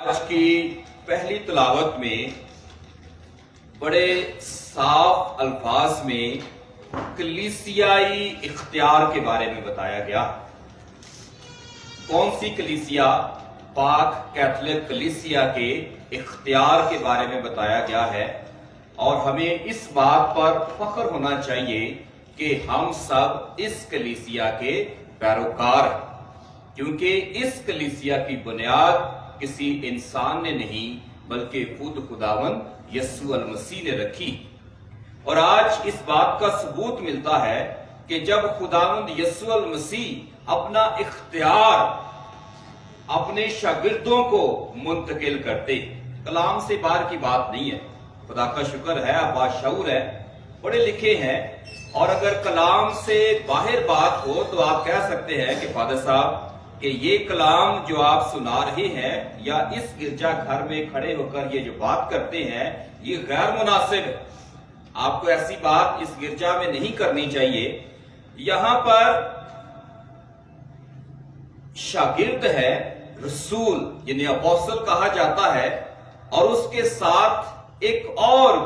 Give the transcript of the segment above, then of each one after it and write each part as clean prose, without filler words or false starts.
آج کی پہلی تلاوت میں بڑے صاف الفاظ میں کلیسیائی اختیار کے بارے میں بتایا گیا۔ کون سی کلیسیا؟ پاک کیتھولک کلیسیا کے اختیار کے بارے میں بتایا گیا ہے، اور ہمیں اس بات پر فخر ہونا چاہیے کہ ہم سب اس کلیسیا کے پیروکار ہیں، کیونکہ اس کلیسیا کی بنیاد کسی انسان نے نہیں بلکہ خود خداوند یسوع المسیح نے رکھی۔ اور آج اس بات کا ثبوت ملتا ہے کہ جب خداوند یسوع المسیح اپنا اختیار اپنے شاگردوں کو منتقل کرتے، کلام سے باہر کی بات نہیں ہے۔ خدا کا شکر ہے آپ باشعور ہیں، پڑھے لکھے ہیں، اور اگر کلام سے باہر بات ہو تو آپ کہہ سکتے ہیں کہ فادر صاحب کہ یہ کلام جو آپ سنا رہے ہیں یا اس گرجا گھر میں کھڑے ہو کر یہ جو بات کرتے ہیں یہ غیر مناسب ہے، آپ کو ایسی بات اس گرجا میں نہیں کرنی چاہیے۔ یہاں پر شاگرد ہے، رسول یعنی اپوسل کہا جاتا ہے، اور اس کے ساتھ ایک اور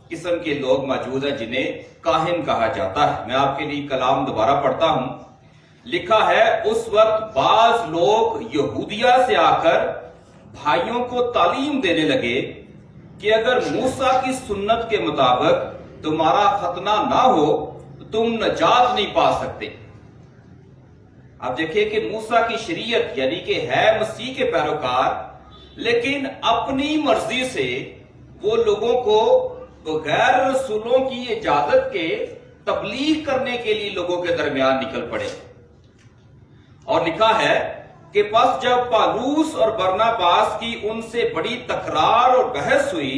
قسم کے لوگ موجود ہیں جنہیں کاہن کہا جاتا ہے۔ میں آپ کے لیے کلام دوبارہ پڑھتا ہوں۔ لکھا ہے، اس وقت بعض لوگ یہودیہ سے آ کر بھائیوں کو تعلیم دینے لگے کہ اگر موسیٰ کی سنت کے مطابق تمہارا ختنہ نہ ہو تو تم نجات نہیں پا سکتے۔ اب دیکھیں کہ موسیٰ کی شریعت یعنی کہ ہے مسیح کے پیروکار، لیکن اپنی مرضی سے وہ لوگوں کو بغیر رسولوں کی اجازت کے تبلیغ کرنے کے لیے لوگوں کے درمیان نکل پڑے۔ اور لکھا ہے کہ پس جب پالوس اور برناباس کی ان سے بڑی تکرار اور بحث ہوئی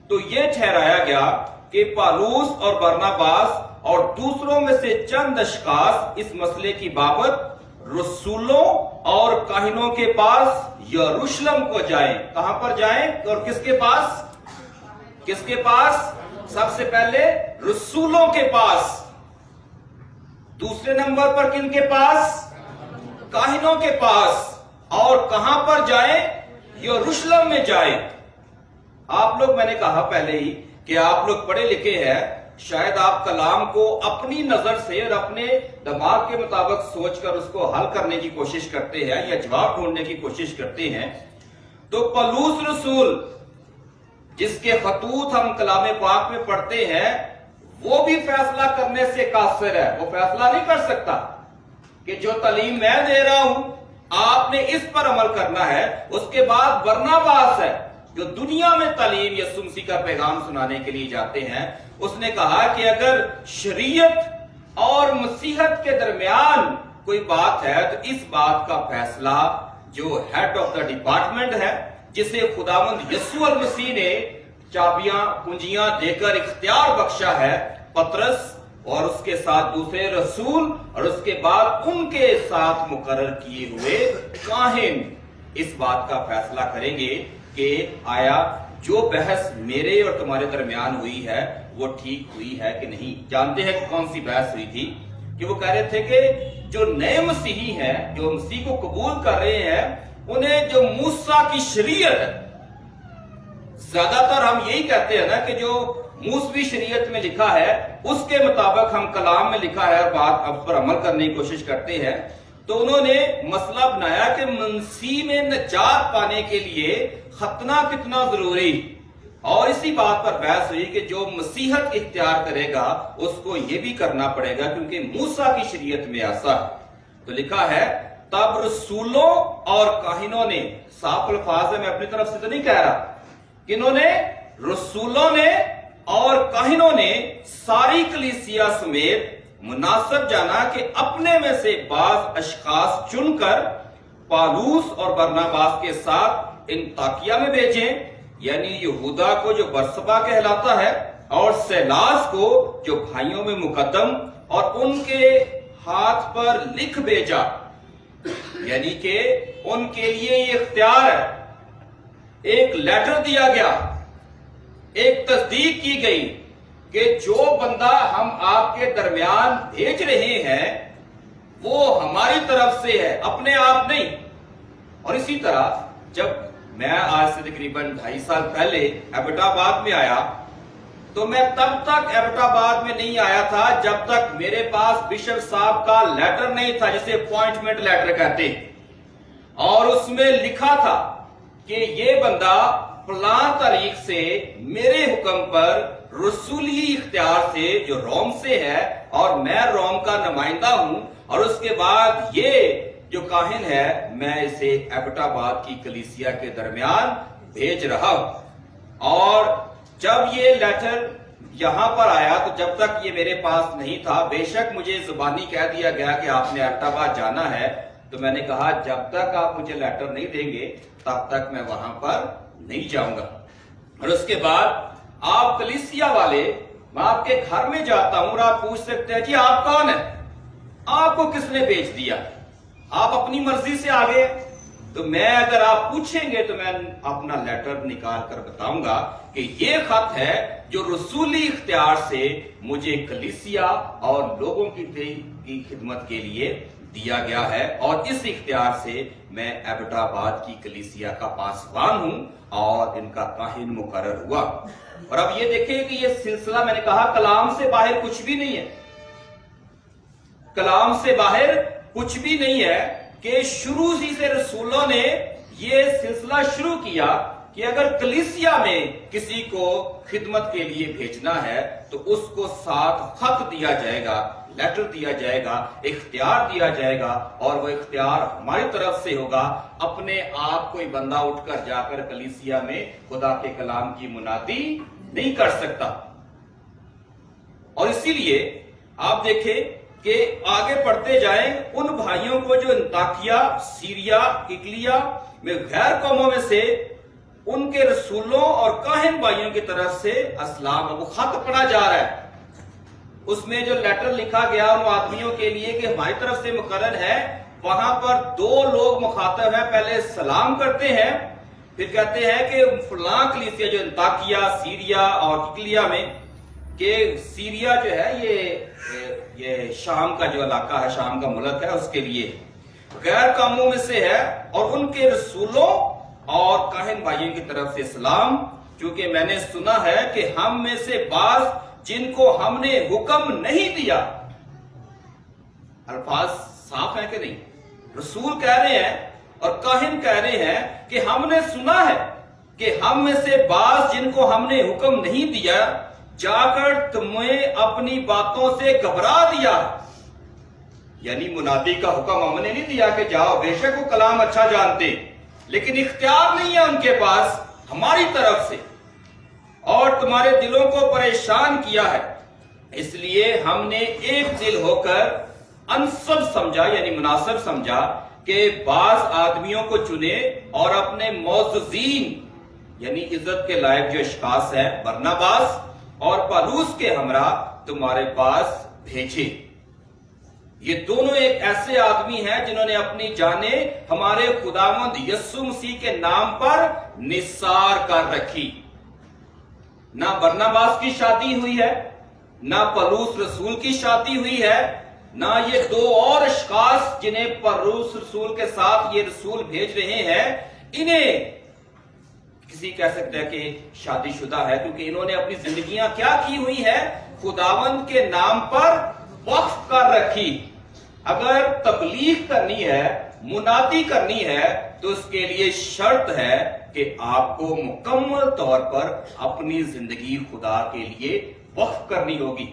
تو یہ ٹھہرایا گیا کہ پالوس اور برناباس اور دوسروں میں سے چند اشخاص اس مسئلے کی بابت رسولوں اور کاہنوں کے پاس یروشلم کو جائیں۔ کہاں پر جائیں اور کس کے پاس؟ کس کے پاس؟ سب سے پہلے رسولوں کے پاس، دوسرے نمبر پر کن کے پاس؟ کاہنوں کے پاس، اور کہاں پر جائیں؟ یروشلم میں جائیں۔ آپ لوگ، میں نے کہا پہلے ہی کہ آپ لوگ پڑھے لکھے ہیں، شاید آپ کلام کو اپنی نظر سے اور اپنے دماغ کے مطابق سوچ کر اس کو حل کرنے کی کوشش کرتے ہیں یا جواب ڈھونڈنے کی کوشش کرتے ہیں۔ تو پالوس رسول جس کے خطوط ہم کلام پاک میں پڑھتے ہیں، وہ بھی فیصلہ کرنے سے قاصر ہے۔ وہ فیصلہ نہیں کر سکتا کہ جو تعلیم میں دے رہا ہوں آپ نے اس پر عمل کرنا ہے۔ اس کے بعد برناباس ہے جو دنیا میں تعلیم یسوع مسیح کا پیغام سنانے کے لیے جاتے ہیں۔ اس نے کہا کہ اگر شریعت اور مسیحت کے درمیان کوئی بات ہے تو اس بات کا فیصلہ جو ہیڈ آف دا ڈپارٹمنٹ ہے، جسے خداوند یسوع المسیح نے چابیاں کنجیاں دے کر اختیار بخشا ہے، پطرس اور اس کے ساتھ دوسرے رسول اور اس کے بعد ان کے ساتھ مقرر کیے ہوئے کاہن اس بات کا فیصلہ کریں گے کہ آیا جو بحث میرے اور تمہارے درمیان ہوئی ہے وہ ٹھیک ہوئی ہے کہ نہیں۔ جانتے ہیں کہ کون سی بحث ہوئی تھی؟ کہ وہ کہہ رہے تھے کہ جو نئے مسیحی ہیں، جو مسیح کو قبول کر رہے ہیں، انہیں جو موسیٰ کی شریعت ہے، زیادہ تر ہم یہی کہتے ہیں نا کہ جو موسوی شریعت میں لکھا ہے اس کے مطابق ہم کلام میں لکھا ہے اور بات اب پر عمل کرنے کی کوشش کرتے ہیں۔ تو انہوں نے مسئلہ بنایا کہ مسیح میں نجات پانے کے لیے ختنہ کتنا ضروری، اور اسی بات پر بحث ہوئی کہ جو مسیحت اختیار کرے گا اس کو یہ بھی کرنا پڑے گا کیونکہ موسیٰ کی شریعت میں ایسا ہے۔ تو لکھا ہے تب رسولوں اور کاہنوں نے، صاف الفاظ ہے، میں اپنی طرف سے تو نہیں کہہ رہا، کنہوں نے؟ رسولوں نے اور کاہنوں نے ساری کلیسیا سمیت مناسب جانا کہ اپنے میں سے بعض اشخاص چن کر پالوس اور برناباس کے ساتھ انطاکیہ میں بھیجیں، یعنی یہودا کو جو برسبا کہلاتا ہے اور سیلاس کو جو بھائیوں میں مقدم، اور ان کے ہاتھ پر لکھ بھیجا، یعنی کہ ان کے لیے یہ اختیار ہے۔ ایک لیٹر دیا گیا، ایک تصدیق کی گئی کہ جو بندہ ہم آپ کے درمیان بھیج رہے ہیں وہ ہماری طرف سے ہے، اپنے آپ نہیں۔ اور اسی طرح جب میں آج سے تقریباً 2.5 سال پہلے ایبٹ آباد میں آیا تو میں تب تک ایبٹ آباد میں نہیں آیا تھا جب تک میرے پاس بشپ صاحب کا لیٹر نہیں تھا جسے اپوائنٹمنٹ لیٹر کہتے ہیں، اور اس میں لکھا تھا کہ یہ بندہ فلاں تاریخ سے میرے حکم پر رسولی اختیار سے جو روم سے ہے اور میں روم کا نمائندہ ہوں، اور اس کے بعد یہ جو کاہن ہے میں اسے ایبٹ آباد کی کلیسیا کے درمیان بھیج رہا ہوں۔ اور جب یہ لیٹر یہاں پر آیا تو جب تک یہ میرے پاس نہیں تھا، بے شک مجھے زبانی کہہ دیا گیا کہ آپ نے ایبٹ آباد جانا ہے، تو میں نے کہا جب تک آپ مجھے لیٹر نہیں دیں گے تب تک میں وہاں پر نہیں جاؤں گا۔ اور اس کے بعد آپ کلیسیا والے، میں آپ کے گھر میں جاتا ہوں اور آپ پوچھ سکتے ہیں جی آپ کون ہیں، آپ کو کس نے بھیج دیا، آپ اپنی مرضی سے آگے؟ تو میں اگر آپ پوچھیں گے تو میں اپنا لیٹر نکال کر بتاؤں گا کہ یہ خط ہے جو رسولی اختیار سے مجھے کلیسیا اور لوگوں کی خدمت کے لیے دیا گیا ہے، اور اس اختیار سے میں ایبٹ آباد کی کلیسیا کا پاسبان ہوں اور ان کا کاہن مقرر ہوا۔ اور اب یہ دیکھیں کہ یہ سلسلہ میں نے کہا کلام سے باہر کچھ بھی نہیں ہے، کلام سے باہر کچھ بھی نہیں ہے، کہ شروع ہی سے رسولوں نے یہ سلسلہ شروع کیا کہ اگر کلیسیا میں کسی کو خدمت کے لیے بھیجنا ہے تو اس کو ساتھ خط دیا جائے گا، لیٹر دیا جائے گا، اختیار دیا جائے گا، اور وہ اختیار ہماری طرف سے ہوگا۔ اپنے آپ کوئی بندہ اٹھ کر جا کر کلیسیا میں خدا کے کلام کی منادی نہیں کر سکتا۔ اور اسی لیے آپ دیکھیں کہ آگے پڑھتے جائیں، ان بھائیوں کو جو انطاکیہ، سیریا، اکلیا میں غیر قوموں میں سے ان کے رسولوں اور کاہن بھائیوں کی طرف سے اسلام، وہ خط پڑھا جا رہا ہے، اس میں جو لیٹر لکھا گیا ان آدمیوں کے لیے کہ ہماری طرف سے مقرر ہے، وہاں پر 2 لوگ مخاطب ہیں، پہلے سلام کرتے ہیں، پھر کہتے ہیں کہ فلاں کلیسیا جو انطاکیہ، سیریا اور اکلیا میں، کہ سیریا جو ہے یہ شام کا جو علاقہ ہے، شام کا ملک ہے، اس کے لیے غیر قوموں میں سے ہے، اور ان کے رسولوں اور کاہن بھائیوں کی طرف سے سلام، چونکہ میں نے سنا ہے کہ ہم میں سے بعض جن کو ہم نے حکم نہیں دیا۔ الفاظ صاف ہیں کہ نہیں؟ رسول کہہ رہے ہیں اور کاہن کہہ رہے ہیں کہ ہم نے سنا ہے کہ ہم میں سے بعض جن کو ہم نے حکم نہیں دیا جا کر تمہیں اپنی باتوں سے گھبرا دیا۔ یعنی منادی کا حکم ہم نے نہیں دیا کہ جاؤ، بے شک وہ کلام اچھا جانتے، لیکن اختیار نہیں ہے ان کے پاس ہماری طرف سے، اور تمہارے دلوں کو پریشان کیا ہے، اس لیے ہم نے ایک دل ہو کر انسب سمجھا، یعنی مناسب سمجھا کہ بعض آدمیوں کو چنے اور اپنے معززین، یعنی عزت کے لائق جو اشخاص ہیں، برناباس اور پالوس کے ہمراہ تمہارے پاس بھیجے۔ یہ دونوں ایک ایسے آدمی ہیں جنہوں نے اپنی جانیں ہمارے خداوند یسوع مسیح کے نام پر نثار کر رکھی۔ نہ برناباس کی شادی ہوئی ہے، نہ پالوس رسول کی شادی ہوئی ہے، نہ یہ 2 اور اشخاص جنہیں پالوس رسول کے ساتھ یہ رسول بھیج رہے ہیں، انہیں کسی کہہ سکتا ہے کہ شادی شدہ ہے، کیونکہ انہوں نے اپنی زندگیاں کیا کی ہوئی ہے؟ خداوند کے نام پر وقف کر رکھی۔ اگر تبلیغ کرنی ہے، منادی کرنی ہے، تو اس کے لیے شرط ہے کہ آپ کو مکمل طور پر اپنی زندگی خدا کے لیے وقف کرنی ہوگی۔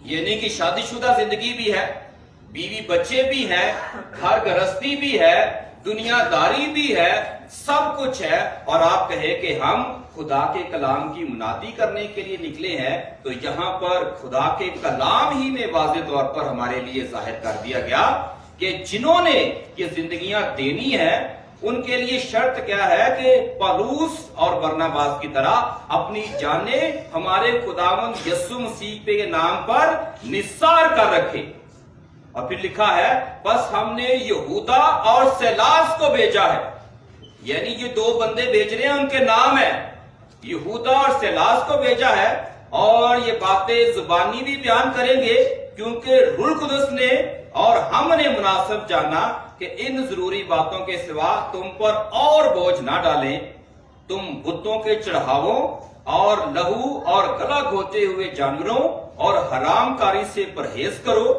یہ نہیں کہ شادی شدہ زندگی بھی ہے، بیوی بچے بھی ہیں، گھر گرہستی بھی ہے، دنیا داری بھی ہے، سب کچھ ہے، اور آپ کہے کہ ہم خدا کے کلام کی منادی کرنے کے لیے نکلے ہیں، تو یہاں پر خدا کے کلام ہی میں واضح طور پر ہمارے لیے ظاہر کر دیا گیا کہ جنہوں نے یہ زندگیاں دینی ہیں ان کے لیے شرط کیا ہے کہ پالوس اور برناباس کی طرح اپنی جانیں ہمارے خداوند یسوع مسیح کے نام پر نثار کر رکھے۔ اور پھر لکھا ہے بس ہم نے یہودا اور سیلاس کو بھیجا ہے، یعنی یہ 2 بندے بھیج رہے ہیں، ان کے نام ہیں یہودا اور سیلاس کو بھیجا ہے، اور یہ باتیں زبانی بھی بیان کریں گے کیونکہ روح القدس نے اور ہم نے مناسب جانا کہ ان ضروری باتوں کے سوا تم پر اور بوجھ نہ ڈالیں، تم بتوں کے چڑھاووں اور لہو اور گلا گھوتے ہوئے جانوروں اور حرام کاری سے پرہیز کرو۔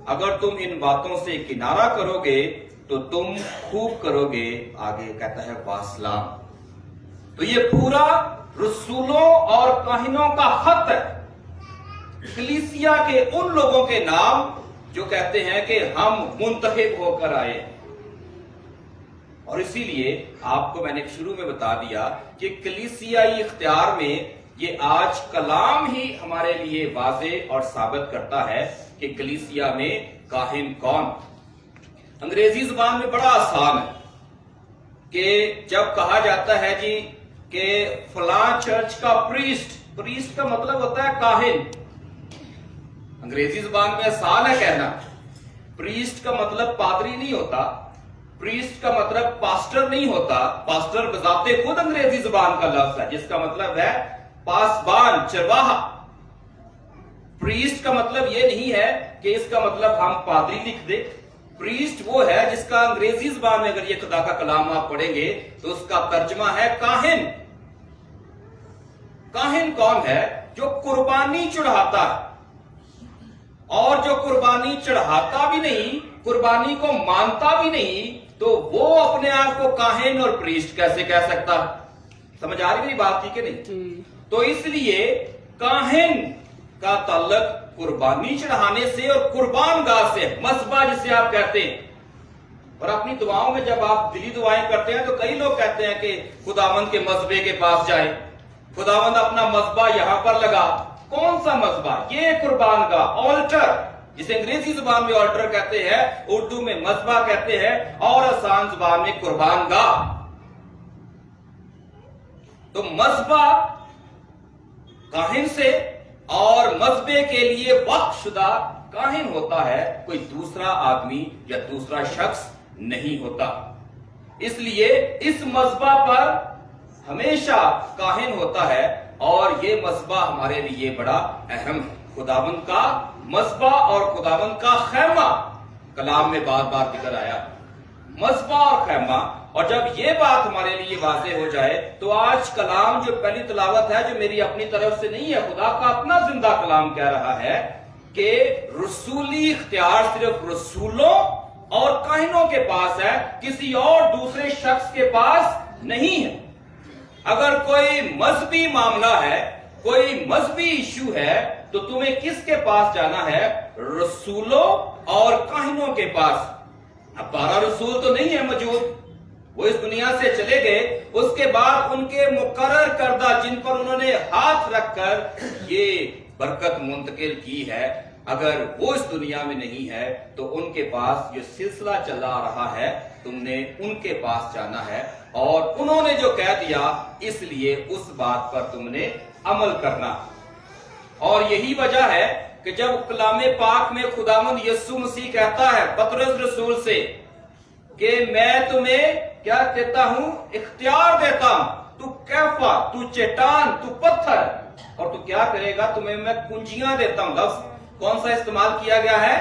اگر تم ان باتوں سے کنارہ کرو گے تو تم خوب کرو گے۔ آگے کہتا ہے واسلام۔ تو یہ پورا رسولوں اور کاہنوں کا خط ہے کلیسیا کے ان لوگوں کے نام جو کہتے ہیں کہ ہم منتخب ہو کر آئے۔ اور اسی لیے آپ کو میں نے شروع میں بتا دیا کہ کلیسیائی اختیار میں یہ آج کلام ہی ہمارے لیے واضح اور ثابت کرتا ہے کہ کلیسیا میں کاہن کون۔ انگریزی زبان میں بڑا آسان ہے کہ جب کہا جاتا ہے جی کہ فلاں چرچ کا پریسٹ کا مطلب ہوتا ہے کاہن۔ انگریزی زبان میں آسان ہے کہنا، پریسٹ کا مطلب پادری نہیں ہوتا، پریسٹ کا مطلب پاسٹر نہیں ہوتا۔ پاسٹر بذات خود انگریزی زبان کا لفظ ہے جس کا مطلب ہے پاسبان، چرواہا۔ پریسٹ کا مطلب یہ نہیں ہے کہ اس کا مطلب ہم پادری لکھ دیں۔ پریسٹ وہ ہے جس کا انگریزی زبان میں اگر یہ خدا کا کلام آپ پڑھیں گے تو اس کا ترجمہ ہے کاہن۔ کاہن کون ہے؟ جو قربانی چڑھاتا ہے، اور جو قربانی چڑھاتا بھی نہیں، قربانی کو مانتا بھی نہیں، تو وہ اپنے آپ کو کاہن اور پریسٹ کیسے کہہ سکتا؟ سمجھ آ رہی میری بات کی کہ نہیں؟ تو اس لیے کاہن کا تعلق قربانی چڑھانے سے اور قربان گاہ سے، مذبح جسے آپ کہتے ہیں۔ اور اپنی دعاؤں میں جب آپ دلی دعائیں کرتے ہیں تو کئی لوگ کہتے ہیں کہ خداوند کے مذبح کے پاس جائیں، خداوند اپنا مذبح یہاں پر لگا۔ کون سا مذبح؟ یہ قربان گاہ، آلٹر، جسے انگریزی زبان میں آلٹر کہتے ہیں، اردو میں مذبح کہتے ہیں، اور آسان زبان میں قربان گاہ۔ تو مذبح کاہن سے اور مذبح کے لیے وقف شدہ کاہن ہوتا ہے، کوئی دوسرا آدمی یا دوسرا شخص نہیں ہوتا۔ اس لیے اس مذبح پر ہمیشہ کاہن ہوتا ہے، اور یہ مذبح ہمارے لیے بڑا اہم ہے۔ خداوند کا مذبح اور خداوند کا خیمہ کلام میں بار بار ذکر آیا، مذبح اور خیمہ۔ اور جب یہ بات ہمارے لیے واضح ہو جائے تو آج کلام جو پہلی تلاوت ہے، جو میری اپنی طرف سے نہیں ہے، خدا کا اپنا زندہ کلام کہہ رہا ہے کہ رسولی اختیار صرف رسولوں اور کاہنوں کے پاس ہے، کسی اور دوسرے شخص کے پاس نہیں ہے۔ اگر کوئی مذہبی معاملہ ہے، کوئی مذہبی ایشو ہے، تو تمہیں کس کے پاس جانا ہے؟ رسولوں اور کاہنوں کے پاس۔ اب 12 رسول تو نہیں ہے موجود، وہ اس دنیا سے چلے گئے۔ اس کے بعد ان کے مقرر کردہ جن پر انہوں نے ہاتھ رکھ کر یہ برکت منتقل کی ہے، اگر وہ اس دنیا میں نہیں ہے تو ان کے پاس یہ سلسلہ چلا آ رہا ہے، تم نے ان کے پاس جانا ہے، اور انہوں نے جو کہہ دیا اس لیے اس بات پر تم نے عمل کرنا۔ اور یہی وجہ ہے کہ جب کلام پاک میں خداوند یسوع مسیح کہتا ہے پطرس رسول سے کہ میں تمہیں کیا دیتا ہوں؟ اختیار دیتا ہوں، تو کیفا، تو چٹان، تو پتھر، اور تو کیا کرے گا؟ تمہیں میں کنجیاں دیتا ہوں۔ لفظ کون سا استعمال کیا گیا ہے؟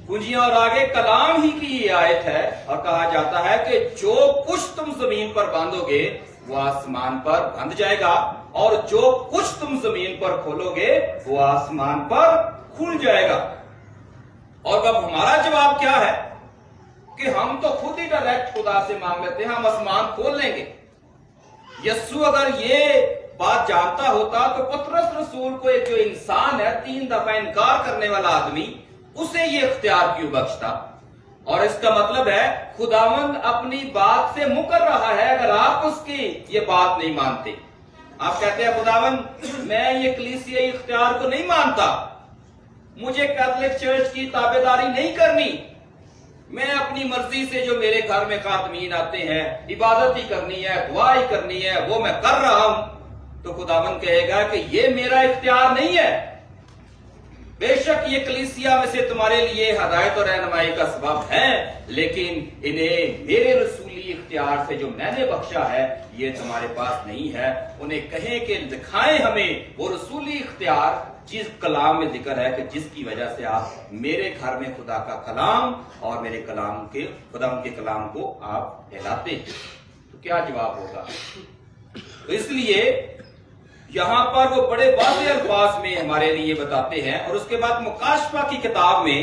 کنجیاں۔ اور آگے کلام ہی کی یہ آیت ہے، اور کہا جاتا ہے کہ جو کچھ تم زمین پر باندھو گے وہ آسمان پر بندھ جائے گا، اور جو کچھ تم زمین پر کھولو گے وہ آسمان پر کھل جائے گا۔ اور اب ہمارا جواب کیا ہے کہ ہم تو خود ہی ڈائریکٹ خدا سے مانگ لیتے ہیں، ہم آسمان کھول لیں گے۔ یسوع اگر یہ بات جانتا ہوتا تو پطرس رسول کو ایک جو انسان ہے، 3 دفعہ انکار کرنے والا آدمی، اسے یہ اختیار کیوں بخشتا؟ اور اس کا مطلب ہے خداوند اپنی بات سے مکر رہا ہے اگر آپ اس کی یہ بات نہیں مانتے۔ آپ کہتے ہیں خداوند میں یہ کلیسیائی اختیار کو نہیں مانتا، مجھے کیتھولک چرچ کی تابعداری نہیں کرنی، میں اپنی مرضی سے جو میرے گھر میں خادمین آتے ہیں عبادت ہی کرنی ہے، دعا ہی کرنی ہے، وہ میں کر رہا ہوں، تو خداوند کہے گا کہ یہ میرا اختیار نہیں ہے، بے شک یہ کلیسیا میں سے تمہارے لیے ہدایت اور رہنمائی کا سبب ہے، لیکن انہیں میرے رسولی اختیار سے جو میں نے بخشا ہے یہ تمہارے پاس نہیں ہے۔ انہیں کہیں کہ دکھائیں ہمیں وہ رسولی اختیار جس کلام میں ذکر ہے کہ جس کی وجہ سے آپ میرے گھر میں خدا کا کلام اور میرے کلام کے خدا کے کلام کو آپ پھیلاتے ہیں۔ تو کیا جواب ہوگا؟ تو اس لیے یہاں پر وہ بڑے واضح الفاظ میں ہمارے لیے بتاتے ہیں، اور اس کے بعد مکاشفہ کی کتاب میں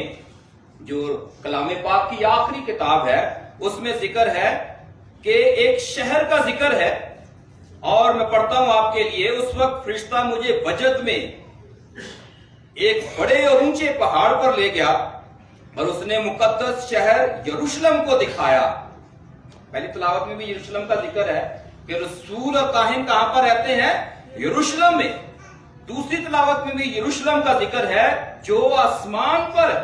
جو کلام پاک کی آخری کتاب ہے اس میں ذکر ہے کہ ایک شہر کا ذکر ہے، اور میں پڑھتا ہوں آپ کے لیے۔ اس وقت فرشتہ مجھے بجد میں ایک بڑے اور اونچے پہاڑ پر لے گیا اور اس نے مقدس شہر یروشلم کو دکھایا۔ پہلی تلاوت میں بھی یروشلم کا ذکر ہے کہ رسول اور کاہن کہاں پر رہتے ہیں؟ یروشلم میں۔ دوسری تلاوت میں بھی یروشلم کا ذکر ہے جو آسمان پر ہے،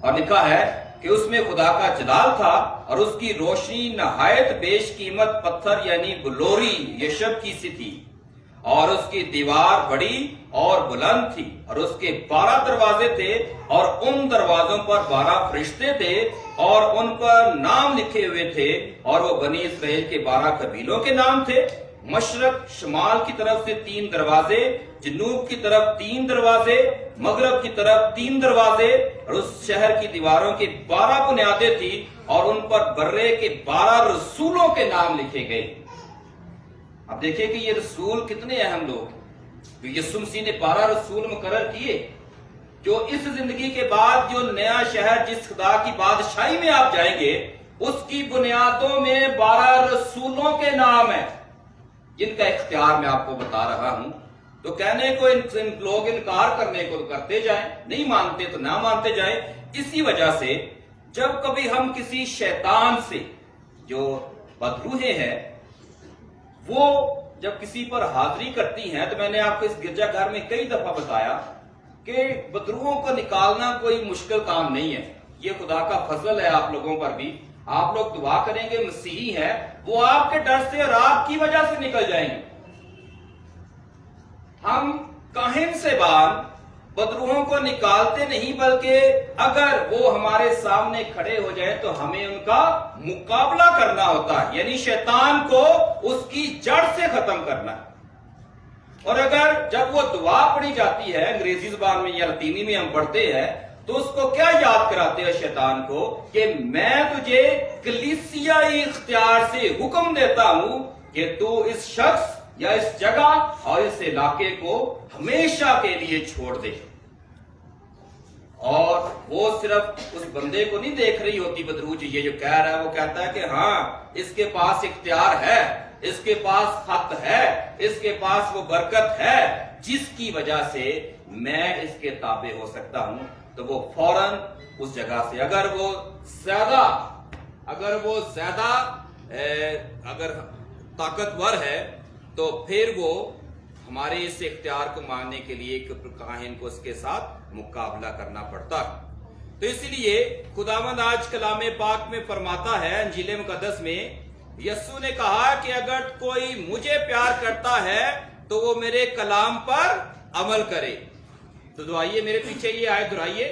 اور لکھا ہے کہ اس میں خدا کا جلال تھا اور اس کی روشنی نہایت بیش قیمت پتھر یعنی بلوری یشب کی سی تھی، اور اس کی دیوار بڑی اور بلند تھی، اور اس کے 12 دروازے تھے، اور ان دروازوں پر 12 فرشتے تھے، اور ان پر نام لکھے ہوئے تھے، اور وہ بنی اسرائیل کے 12 قبیلوں کے نام تھے۔ مشرق شمال کی طرف سے 3 دروازے، جنوب کی طرف 3 دروازے، مغرب کی طرف 3 دروازے، اور اس شہر کی دیواروں کی 12 بنیادیں تھی، اور ان پر برے کے 12 رسولوں کے نام لکھے گئے۔ اب دیکھیں کہ یہ رسول کتنے اہم لوگ، یسوع مسیح نے 12 رسول مقرر کیے جو اس زندگی کے بعد جو نیا شہر جس خدا کی بادشاہی میں آپ جائیں گے اس کی بنیادوں میں 12 رسولوں کے نام ہیں جن کا اختیار میں آپ کو بتا رہا ہوں۔ تو کہنے کو لوگ انکار کرنے کو کرتے جائیں، نہیں مانتے تو نہ مانتے جائیں۔ اسی وجہ سے جب کبھی ہم کسی شیطان سے جو بدروحیں ہیں وہ جب کسی پر حاضری کرتی ہیں، تو میں نے آپ کو اس گرجا گھر میں کئی دفعہ بتایا کہ بدروحوں کو نکالنا کوئی مشکل کام نہیں ہے، یہ خدا کا فضل ہے آپ لوگوں پر بھی۔ آپ لوگ دعا کریں گے، مسیحی ہیں، وہ آپ کے ڈر سے اور آپ کی وجہ سے نکل جائیں گے۔ ہم کاہن سے بان بدروحوں کو نکالتے نہیں، بلکہ اگر وہ ہمارے سامنے کھڑے ہو جائیں تو ہمیں ان کا مقابلہ کرنا ہوتا ہے، یعنی شیطان کو اس کی جڑ سے ختم کرنا ہے۔ اور اگر جب وہ دعا پڑھی جاتی ہے انگریزی زبان میں یا لطینی میں ہم پڑھتے ہیں تو اس کو کیا یاد کراتے ہیں شیطان کو کہ میں تجھے کلیسیائی اختیار سے حکم دیتا ہوں کہ تو اس شخص یا اس جگہ اور اس علاقے کو ہمیشہ کے لیے چھوڑ دے۔ اور وہ صرف اس بندے کو نہیں دیکھ رہی ہوتی بدروح جی، یہ جو کہہ رہا ہے وہ کہتا ہے کہ ہاں اس کے پاس اختیار ہے، اس کے پاس خط ہے، اس کے پاس وہ برکت ہے جس کی وجہ سے میں اس کے تابع ہو سکتا ہوں۔ تو وہ فوراً اس جگہ سے اگر وہ زیادہ اگر طاقتور ہے تو پھر وہ ہمارے اس اختیار کو ماننے کے لیے کاہن کو اس کے ساتھ مقابلہ کرنا پڑتا ہے۔ تو اس لیے خداوند آج کلام پاک میں فرماتا ہے انجیل مقدس میں، یسوع نے کہا کہ اگر کوئی مجھے پیار کرتا ہے تو وہ میرے کلام پر عمل کرے۔ تو دعائیے میرے پیچھے یہ آیت دہرائیے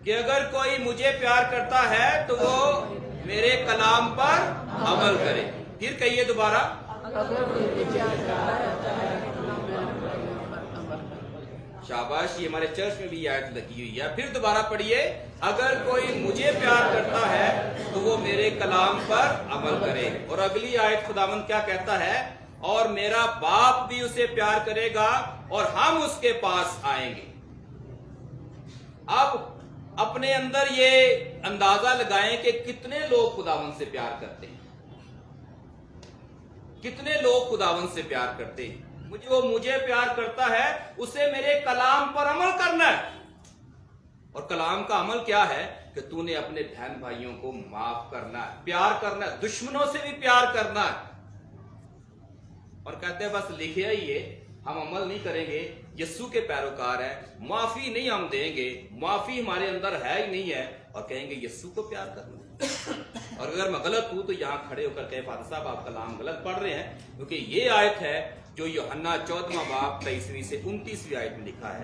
کہ اگر کوئی مجھے پیار کرتا ہے تو وہ میرے کلام پر عمل کرے۔ پھر کہیے دوبارہ، شاباش، یہ ہمارے چرچ میں بھی یہ آیت لگی ہوئی ہے۔ پھر دوبارہ پڑھیے، اگر کوئی مجھے پیار کرتا ہے تو وہ میرے کلام پر عمل کرے۔ اور اگلی آیت خداوند کیا کہتا ہے؟ اور میرا باپ بھی اسے پیار کرے گا اور ہم اس کے پاس آئیں گے۔ اب اپنے اندر یہ اندازہ لگائیں کہ کتنے لوگ خداوند سے پیار کرتے ہیں، کتنے لوگ خداوند سے پیار کرتے ہیں۔ مجھے پیار کرتا ہے، اسے میرے کلام پر عمل کرنا ہے۔ اور کلام کا عمل کیا ہے؟ کہ تو نے اپنے بہن بھائیوں کو معاف کرنا ہے، پیار کرنا ہے، دشمنوں سے بھی پیار کرنا ہے۔ اور کہتے ہیں بس لکھیا ہی ہے، ہم عمل نہیں کریں گے، یسوع کے پیروکار ہیں، معافی نہیں ہم دیں گے، معافی ہمارے اندر ہے ہی نہیں ہے، اور کہیں گے یسوع کو پیار کرنا۔ اور اگر میں غلط ہوں تو یہاں کھڑے ہو کر کہ فادر صاحب آپ کلام غلط پڑھ رہے ہیں، کیونکہ یہ آیت ہے جو یوحنا 14واں باب 23ویں سے 29ویں آیت میں لکھا ہے